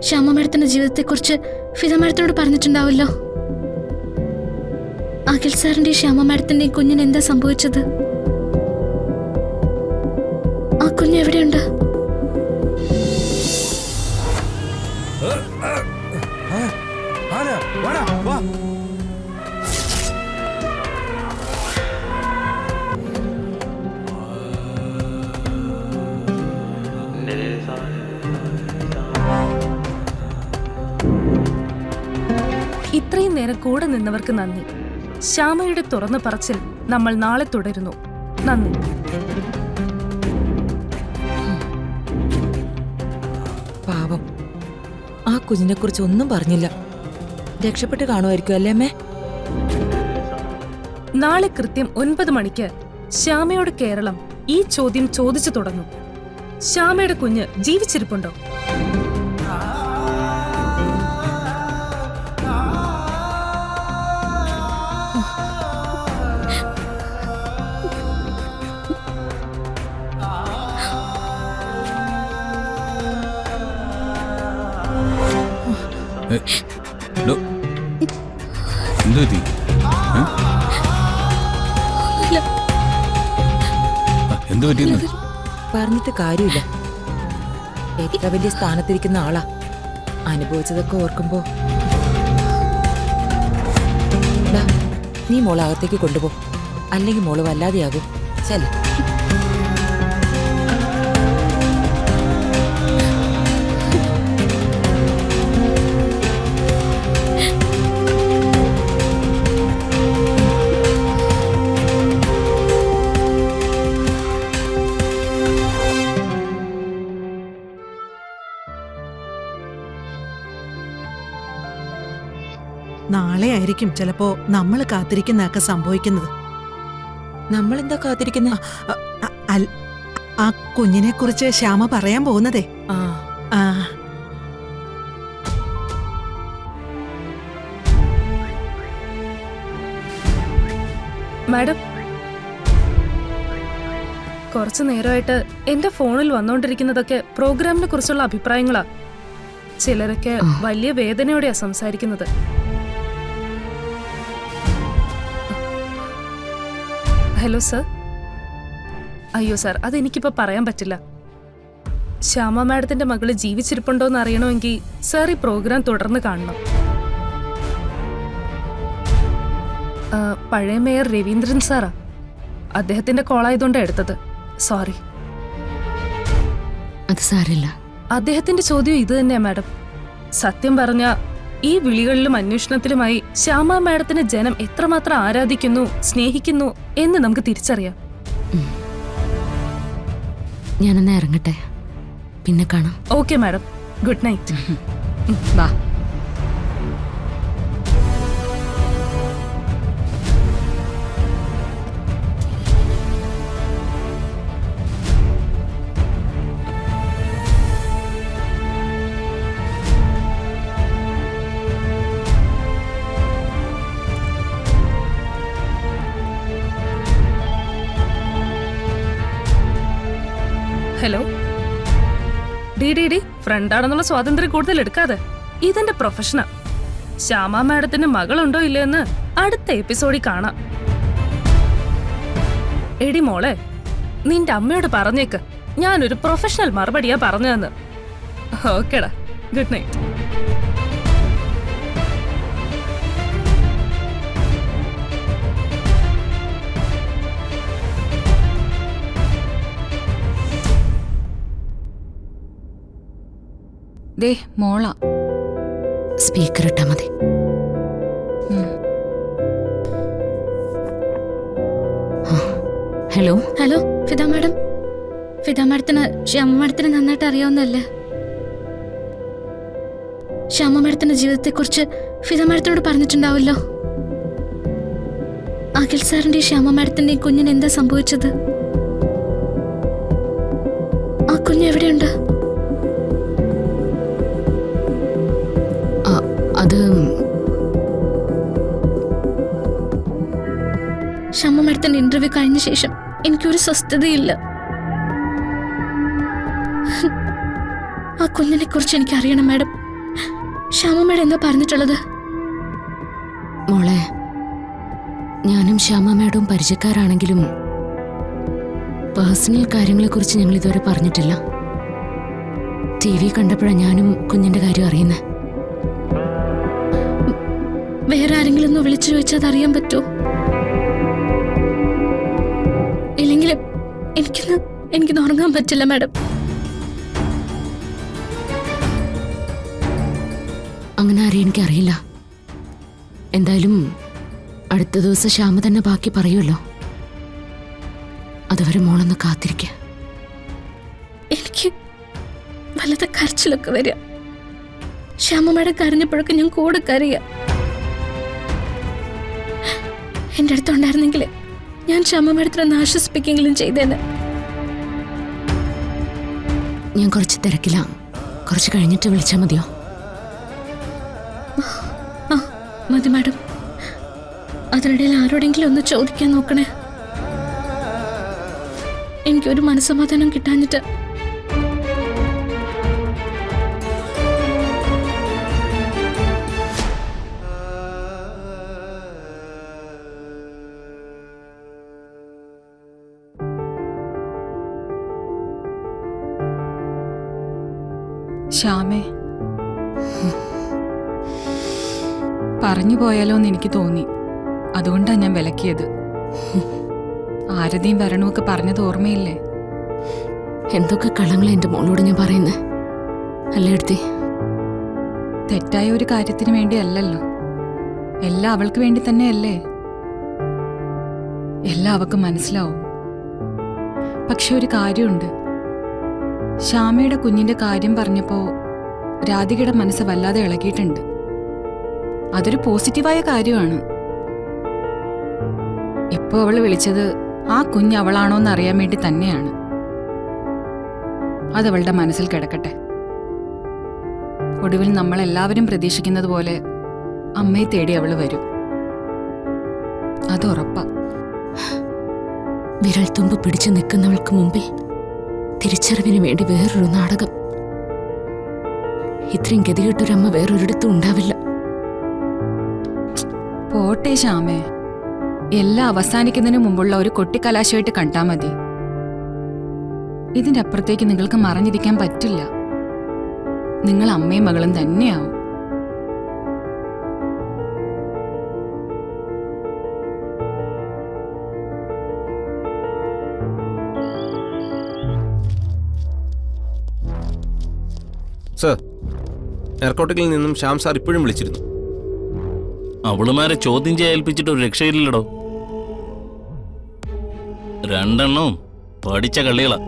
ശ്യാമ മാഡത്തിന്റെ ജീവിതത്തെക്കുറിച്ച് ഫിദ മാഡത്തിനോട് പറഞ്ഞിട്ടുണ്ടാവല്ലോ. അഖിൽ സാറിന്റെയും ശ്യാമ മാഡത്തിന്റെയും കുഞ്ഞിന് എന്താ സംഭവിച്ചത്? ആ കുഞ്ഞ് എവിടെയുണ്ട്? ഇത്രയും നേരം കൂടെ നിന്നവർക്ക് നന്ദി. ശ്യാമയുടെ തുറന്നു പറച്ചിൽ നമ്മൾ നാളെ തുടരുന്നു. നന്ദി. പാവം, ആ കുഞ്ഞിനെ കുറിച്ച് ഒന്നും പറഞ്ഞില്ല. രക്ഷപ്പെട്ട് കാണുമായിരിക്കും അല്ലേ അമ്മേ? നാളെ കൃത്യം 9 മണിക്ക് ശ്യാമയോട് കേരളം ഈ ചോദ്യം ചോദിച്ചു തുടങ്ങും. ശ്യാമയുടെ കുഞ്ഞ് ജീവിച്ചിരിപ്പുണ്ടോ? പറഞ്ഞിട്ട് കാര്യമില്ല. എത്ര വലിയ സ്ഥാനത്തിരിക്കുന്ന ആളാ. അനുഭവിച്ചതൊക്കെ ഓർക്കുമ്പോ നീ മോളെ അകത്തേക്ക് കൊണ്ടുപോ, അല്ലെങ്കിൽ മോള് വല്ലാതെയാകും. ചെല്ല. നാളെ ആയിരിക്കും ചിലപ്പോ നമ്മൾ കാത്തിരിക്കുന്നതൊക്കെ സംഭവിക്കുന്നത്. നമ്മളെന്താ കാത്തിരിക്കുന്ന? ആ കുഞ്ഞിനെ കുറിച്ച് ശ്യാമ പറയാൻ പോകുന്നതേ. മാഡം, കുറച്ചു നേരമായിട്ട് എന്റെ ഫോണിൽ വന്നോണ്ടിരിക്കുന്നതൊക്കെ പ്രോഗ്രാമിനെ കുറിച്ചുള്ള അഭിപ്രായങ്ങളാ. ചിലരൊക്കെ വലിയ വേദനയോടെയാ സംസാരിക്കുന്നത്. Hello sir. അയ്യോ സർ, അതെനിക്കിപ്പോ പറയാൻ പറ്റില്ല. ശ്യാമ മാഡത്തിന്റെ മകള് ജീവിച്ചിരിപ്പുണ്ടോന്ന് അറിയണമെങ്കിൽ സർ ഈ പ്രോഗ്രാം തുടർന്ന് കാണണം. പഴയ മേയർ രവീന്ദ്രൻ സാറാ. അദ്ദേഹത്തിന്റെ കോളായതുകൊണ്ട് എടുത്തത്. സോറി. അത് സാരില്ല. അദ്ദേഹത്തിന്റെ ചോദ്യം ഇത് തന്നെയാ മാഡം. സത്യം പറഞ്ഞ ഈ വിളികളിലും അന്വേഷണത്തിലുമായി ശ്യാമ മാഡത്തിന് ജനം എത്രമാത്രം ആരാധിക്കുന്നു, സ്നേഹിക്കുന്നു എന്ന് നമുക്ക് തിരിച്ചറിയാം. ഞാനെന്നാ ഇറങ്ങട്ടെ, പിന്നെ കാണാം. Okay madam, good night. ബാ. ഹലോ. ഡി ഫ്രണ്ടാണെന്നുള്ള സ്വാതന്ത്ര്യം കൂടുതൽ എടുക്കാതെ. ഇതെന്റെ പ്രൊഫഷനാ. ശ്യാമ മാഡത്തിന് മകളുണ്ടോ ഇല്ലെന്ന് അടുത്ത എപ്പിസോഡിൽ കാണാം. എടി മോളെ, നിന്റെ അമ്മയോട് പറഞ്ഞേക്ക് ഞാനൊരു പ്രൊഫഷണൽ മറുപടിയാ പറഞ്ഞതെന്ന്. ഓക്കേടാ, ഗുഡ് നൈറ്റ്. ദേ മോള, സ്പീക്കർ ഇട്ടാ മതി. Hello. Hello Fida madam. Fida മാഡത്തിന് ശ്യാമ മാഡത്തിന് നന്നായിട്ട് അറിയാവുന്നല്ലേ? ശ്യാമ മാഡത്തിന്റെ ജീവിതത്തെക്കുറിച്ച് ഫിദ മാഡത്തിനോട് പറഞ്ഞിട്ടുണ്ടാവല്ലോ. അഖിൽ സാറിന്റെയും ശ്യാമ മാഡത്തിന്റെയും കുഞ്ഞിന് എന്താ സംഭവിച്ചത്? ആ കുഞ്ഞ് എവിടെയുണ്ട്? അത് ശ്യാമ മാഡത്തിന്റെ ഇന്റർവ്യൂ കഴിഞ്ഞ ശേഷം എനിക്കൊരു സ്വസ്ഥതയില്ല. ആ കുഞ്ഞിനെ കുറിച്ച് എനിക്ക് അറിയണം മാഡം. ശ്യാമ മാഡം എന്താ പറഞ്ഞിട്ടുള്ളത്? മോളെ, ഞാനും ശ്യാമ മാഡവും പരിചയക്കാരാണെങ്കിലും പേഴ്സണൽ കാര്യങ്ങളെക്കുറിച്ച് ഞങ്ങൾ ഇതുവരെ പറഞ്ഞിട്ടില്ല. TV കണ്ടപ്പോഴാണ് ഞാനും കുഞ്ഞിന്റെ കാര്യം അറിയുന്നത്. വേറെ ആരെങ്കിലും ഒന്ന് വിളിച്ചു ചോദിച്ചാൽ അതറിയാൻ പറ്റുമോ? ഇല്ലെങ്കിൽ എനിക്കൊന്ന് ഉറങ്ങാൻ പറ്റില്ല മാഡം. അങ്ങനെ ആരെയും എനിക്കറിയില്ല. എന്തായാലും അടുത്ത ദിവസം ശ്യാമ തന്നെ ബാക്കി പറയുമല്ലോ. അതുവരെ മോളൊന്ന് കാത്തിരിക്കുക. എനിക്ക് വല്ലത്തെ കരച്ചിലൊക്കെ വരിക. ശ്യാമ മാഡം കരഞ്ഞപ്പോഴൊക്കെ ഞാൻ കൂടെ കരയുക. എൻ്റെ അടുത്തുണ്ടായിരുന്നെങ്കിൽ ഞാൻ ശ്യാമ മാഡത്തിനൊന്ന് ആശ്വസിപ്പിക്കെങ്കിലും ചെയ്തേനെ. ഞാൻ കുറച്ച് തിരക്കിലാണ്. കുറച്ച് കഴിഞ്ഞിട്ട് വിളിച്ചാൽ മതിയോ? ആ മതി മാഡം. അതിനിടയിൽ ആരോടെങ്കിലും ഒന്ന് ചോദിക്കാൻ നോക്കണേ. എനിക്കൊരു മനസ്സമാധാനം കിട്ടാഞ്ഞിട്ട്. ശ്യാമേ, പറഞ്ഞു പോയാലോന്ന് എനിക്ക് തോന്നി. അതുകൊണ്ടാണ് ഞാൻ വിലക്കിയത്. ആരതിയും വരണമൊക്കെ പറഞ്ഞത് ഓർമ്മയില്ലേ? എന്തൊക്കെ കളങ്ങളെ എൻ്റെ മോളോട് ഞാൻ പറയുന്നത് അല്ലേ എടുത്തി? തെറ്റായ ഒരു കാര്യത്തിന് വേണ്ടിയല്ലല്ലോ. എല്ലാം അവൾക്ക് വേണ്ടി തന്നെയല്ലേ? എല്ലാം അവൾക്ക് മനസ്സിലാവും. പക്ഷെ ഒരു കാര്യമുണ്ട്. ശ്യാമയുടെ കുഞ്ഞിന്റെ കാര്യം പറഞ്ഞപ്പോ രാധികയുടെ മനസ്സ് വല്ലാതെ ഇളകിയിട്ടുണ്ട്. അതൊരു പോസിറ്റീവായ കാര്യമാണ്. ഇപ്പോ അവൾ വിളിച്ചത് ആ കുഞ്ഞ് അവളാണോന്ന് അറിയാൻ വേണ്ടി തന്നെയാണ്. അതവളുടെ മനസ്സിൽ കിടക്കട്ടെ. ഒടുവിൽ നമ്മളെല്ലാവരും പ്രതീക്ഷിക്കുന്നത് പോലെ അമ്മയെ തേടി അവള് വരും. അത് ഉറപ്പാ. വിരൽ തുമ്പ് പിടിച്ചു നിൽക്കുന്നവൾക്ക് മുമ്പിൽ തിരിച്ചറിവിന് വേണ്ടി വേറൊരു നാടകം. ഇത്രയും ഗതികെട്ടൊരമ്മ വേറൊരിടത്തും ഉണ്ടാവില്ല. പോട്ടെ ശ്യാമേ, എല്ലാം അവസാനിക്കുന്നതിന് മുമ്പുള്ള ഒരു കൊട്ടിക്കലാശമായിട്ട് കണ്ടാ മതി. ഇതിന്റെ അപ്പുറത്തേക്ക് നിങ്ങൾക്ക് മറഞ്ഞിരിക്കാൻ പറ്റില്ല. നിങ്ങൾ അമ്മയും മകളും തന്നെയാവും. സർ, എയർപോർട്ടിൽ നിന്നും ശ്യാം സാർ ഇപ്പോഴും വിളിച്ചിരുന്നു. അവളുമാരെ ചോദ്യം ചെയ്യാൻ ഏൽപ്പിച്ചിട്ട് ഒരു രക്ഷയില്ലടോ. രണ്ടെണ്ണവും പഠിച്ച കള്ളികളാ.